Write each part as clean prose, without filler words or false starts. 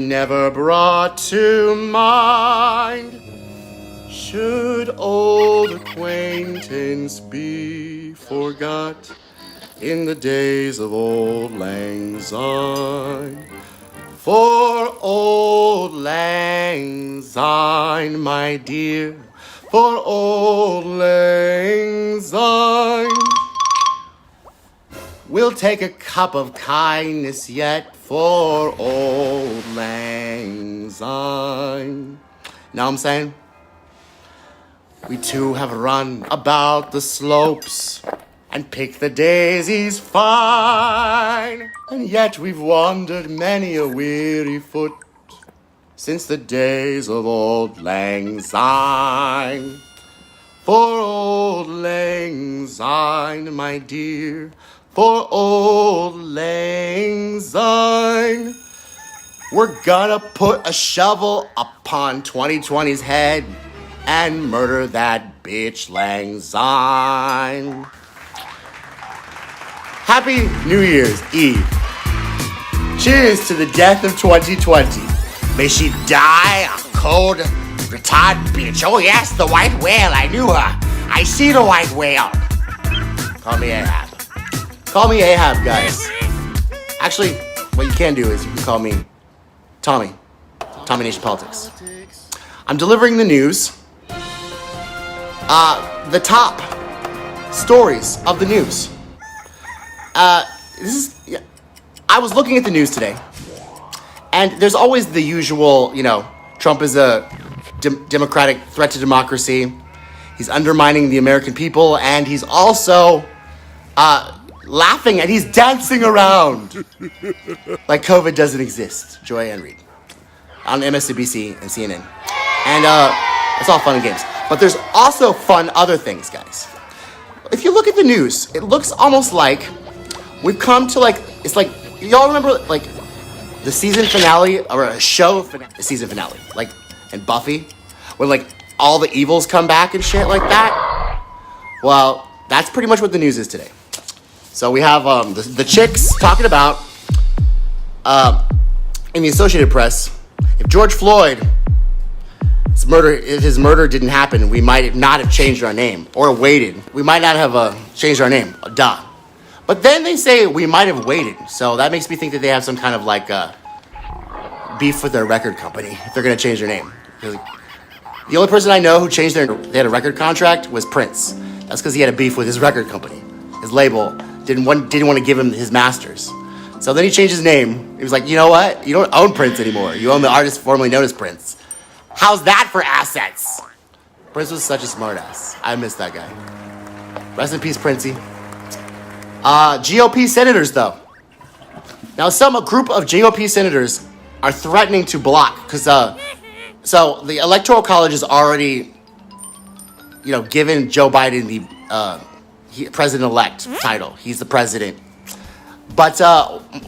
Never brought to mind. Should old acquaintance be forgot in the days of old lang syne? For old lang syne, my dear, for old lang syne. We'll take a cup of kindness yet for old lang syne. Know what I'm saying? We too have run about the slopes and picked the daisies fine, and yet we've wandered many a weary foot since the days of old lang syne. For old lang syne, my dear, for old lang syne. We're gonna put a shovel upon 2020's head and murder that bitch lang syne. Happy New Year's Eve. Cheers to the death of 2020. May she die a cold, retarded bitch. Oh yes, the white whale, I knew her. I see the white whale. Call me Ahab. Call me Ahab, guys. Actually, what you can do is you can call me Tommy. Tommy Nation Politics. I'm delivering the news. The top stories of the news. I was looking at the news today, and there's always the usual, Trump is a democratic threat to democracy. He's undermining the American people, and he's also laughing, and he's dancing around like COVID doesn't exist. Joy and Reid on MSNBC and CNN. And it's all fun and games. But there's also fun other things, guys. If you look at the news, it looks almost like we've come to it's like, y'all remember the season finale or a show, the season finale, in Buffy, when all the evils come back and shit like that? Well, that's pretty much what the news is today. So we have the chicks talking about in the Associated Press, if George Floyd, if his murder didn't happen, we might not have changed our name or waited. We might not have changed our name. Duh. But then they say we might have waited. So that makes me think that they have some kind of beef with their record company if they're going to change their name. The only person I know who changed they had a record contract was Prince. That's because he had a beef with his record company. His label didn't want to give him his masters. So then he changed his name. He was like, you know what? You don't own Prince anymore. You own the artist formerly known as Prince. How's that for assets? Prince was such a smartass. I miss that guy. Rest in peace, Princey. GOP senators, though. Now, a group of GOP senators are threatening to block because so the Electoral College has already, given Joe Biden the president-elect title. He's the president. But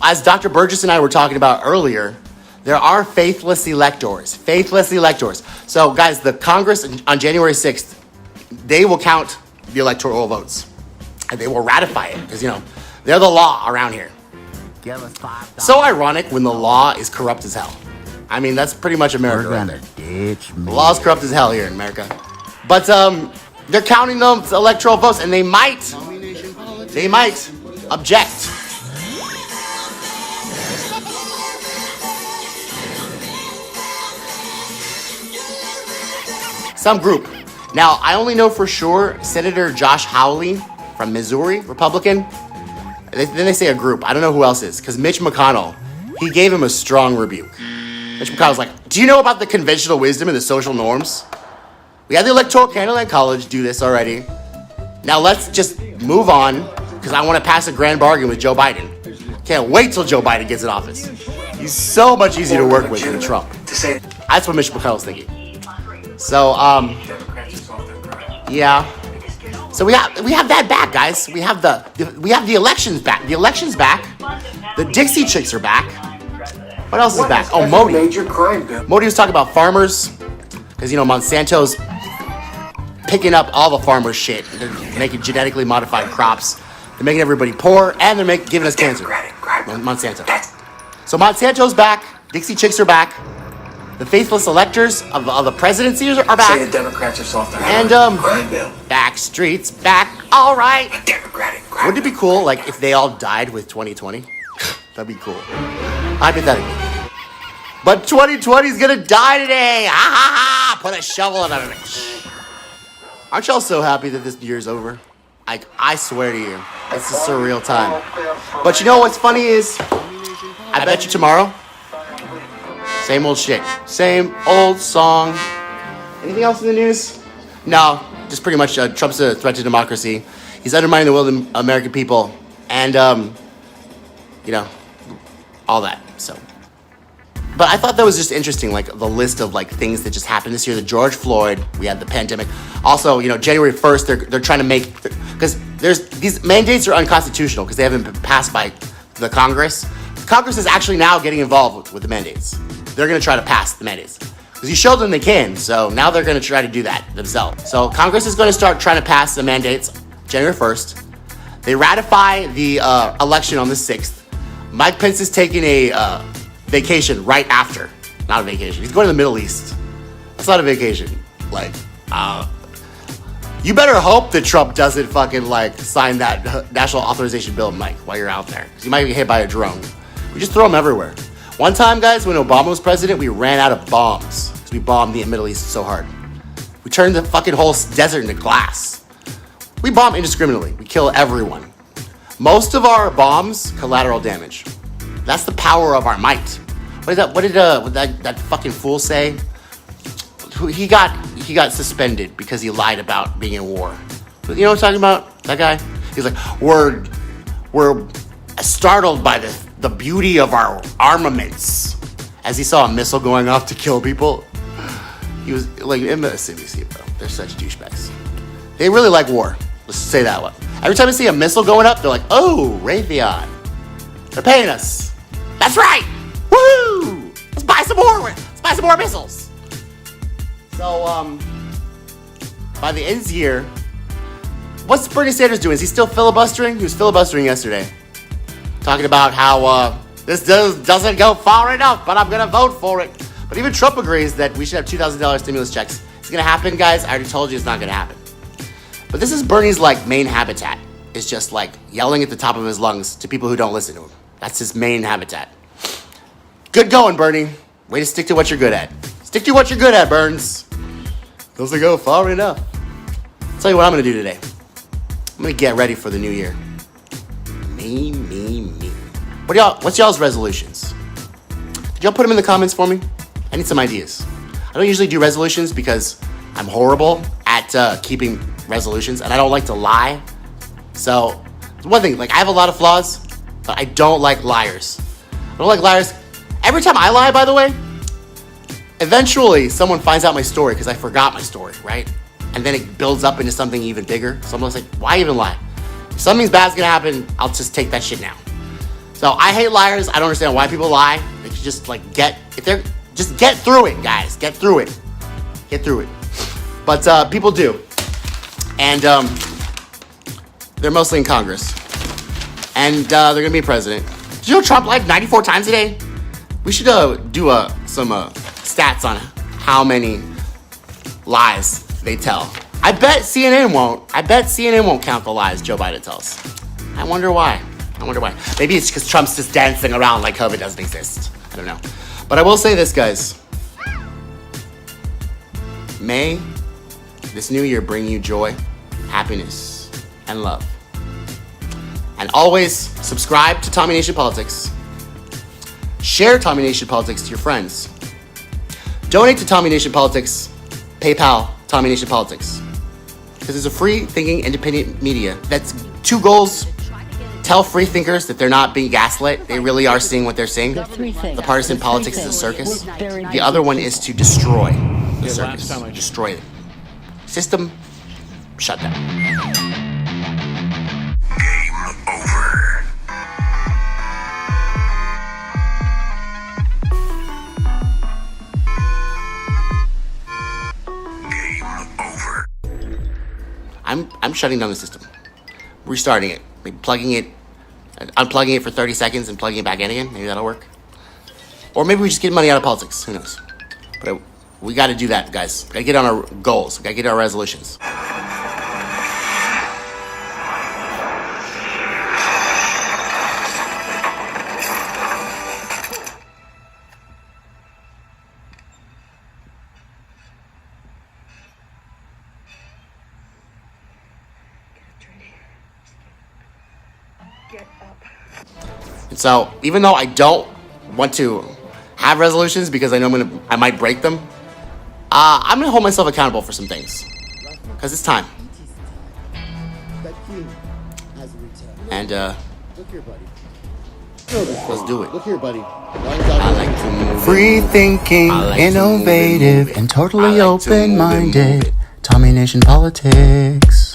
as Dr. Burgess and I were talking about earlier, there are faithless electors. Faithless electors. So, guys, the Congress on January 6th, they will count the electoral votes. And they will ratify it. Because, they're the law around here. So ironic when the law is corrupt as hell. I mean, that's pretty much America right there. The law is corrupt as hell here in America. But they're counting those electoral votes, and they might object. Some group. Now, I only know for sure Senator Josh Hawley from Missouri, Republican. Then they say a group. I don't know who else is, because Mitch McConnell, he gave him a strong rebuke. Mitch McConnell's like, do you know about the conventional wisdom and the social norms? We had the Electoral Candidate College do this already. Now let's just move on, because I want to pass a grand bargain with Joe Biden. Can't wait till Joe Biden gets in office. He's so much easier to work with than Trump. That's what Mitch McConnell's thinking. So, yeah. So we have that back, guys. We have the elections back. The election's back. The Dixie Chicks are back. What else is back? Oh, Modi. Major crime, Modi was talking about farmers, because Monsanto's picking up all the farmers' shit. They're making genetically modified crops. They're making everybody poor, and they're giving us cancer. Monsanto. So Monsanto's back. Dixie chicks are back. The faithless electors of the presidency are back. Say the Democrats are soft. And crime bill. back streets back. All right. A Democratic crime. Wouldn't it be cool, like, if they all died with 2020? That'd be cool. Hypothetically. But 2020 is gonna die today. Ha ha ha! Put a shovel in it. Aren't y'all so happy that this year's over? I swear to you, it's a surreal time. But you know what's funny is, I bet you tomorrow, same old shit. Same old song. Anything else in the news? No, just pretty much Trump's a threat to democracy. He's undermining the will of the American people. And, you know, all that, so. But I thought that was just interesting, like the list of like things that just happened this year. The George Floyd, we had the pandemic. Also, you know, January 1st, they're trying to make, because these mandates are unconstitutional because they haven't been passed by the Congress. Congress is actually now getting involved with the mandates. They're going to try to pass the mandates. Because you showed them they can, so now they're going to try to do that themselves. So Congress is going to start trying to pass the mandates January 1st. They ratify the election on the 6th. Mike Pence is taking a vacation right after. Not a vacation. He's going to the Middle East. That's not a vacation. Like, you better hope that Trump doesn't fucking like sign that national authorization bill, Mike, while you're out there. Because you might get hit by a drone. We just throw them everywhere. One time, guys, when Obama was president, we ran out of bombs. Because we bombed the Middle East so hard. We turned the fucking whole desert into glass. We bomb indiscriminately. We kill everyone. Most of our bombs, collateral damage. That's the power of our might. What did that fucking fool say? He got suspended because he lied about being in war. You know what I'm talking about? That guy? He's like, we're startled by the beauty of our armaments. As he saw a missile going off to kill people. He was like, MSNBC, bro. They're such douchebags. They really like war. Let's say that one. Every time I see a missile going up, they're like, oh, Raytheon. They're paying us. That's right. Woo! Let's buy some more. Let's buy some more missiles. So, by the end of the year, what's Bernie Sanders doing? Is he still filibustering? He was filibustering yesterday. Talking about how this doesn't go far enough, but I'm going to vote for it. But even Trump agrees that we should have $2,000 stimulus checks. It's going to happen, guys. I already told you it's not going to happen. But this is Bernie's like main habitat. It's just like yelling at the top of his lungs to people who don't listen to him. That's his main habitat. Good going, Bernie. Way to stick to what you're good at. Stick to what you're good at, Burns. Doesn't go far enough. I'll tell you what I'm going to do today. I'm going to get ready for the new year. Me. What's y'all's resolutions? Did y'all put them in the comments for me? I need some ideas. I don't usually do resolutions because I'm horrible at keeping resolutions, and I don't like to lie. So, one thing, like, I have a lot of flaws, but I don't like liars. I don't like liars. Every time I lie, by the way, eventually someone finds out my story because I forgot my story, right? And then it builds up into something even bigger. So I'm just like, why even lie? If something's bad's gonna happen, I'll just take that shit now. So I hate liars. I don't understand why people lie. They should just like get through it, guys. Get through it. Get through it. But people do. And they're mostly in Congress. And they're going to be president. Did you know Trump lied 94 times a day? We should do some stats on how many lies they tell. I bet CNN won't count the lies Joe Biden tells. I wonder why. Maybe it's because Trump's just dancing around like COVID doesn't exist. I don't know. But I will say this, guys. May this new year bring you joy, happiness, and love. And always subscribe to Tommy Nation Politics. Share Tommy Nation Politics to your friends. Donate to Tommy Nation Politics. PayPal Tommy Nation Politics. Because it's a free-thinking, independent media. That's two goals. Tell free thinkers that they're not being gaslit. They really are seeing what they're seeing. The partisan politics is a circus. The other one is to destroy the circus. Destroy it. System shut down. Game over. Game over. I'm shutting down the system. Restarting it. Maybe unplugging it for 30 seconds and plugging it back in again. Maybe that'll work. Or maybe we just get money out of politics. Who knows? But we got to do that, guys. We got to get on our goals. We got to get our resolutions. Get up. And so, even though I don't want to have resolutions because I know I might break them, I'm gonna hold myself accountable for some things because it's time. And Look here, buddy. let's do it. Look here, buddy. I like to move. Free thinking, I like to move innovative, it. and I totally like to move it, move open-minded. it. Tommy Nation Politics.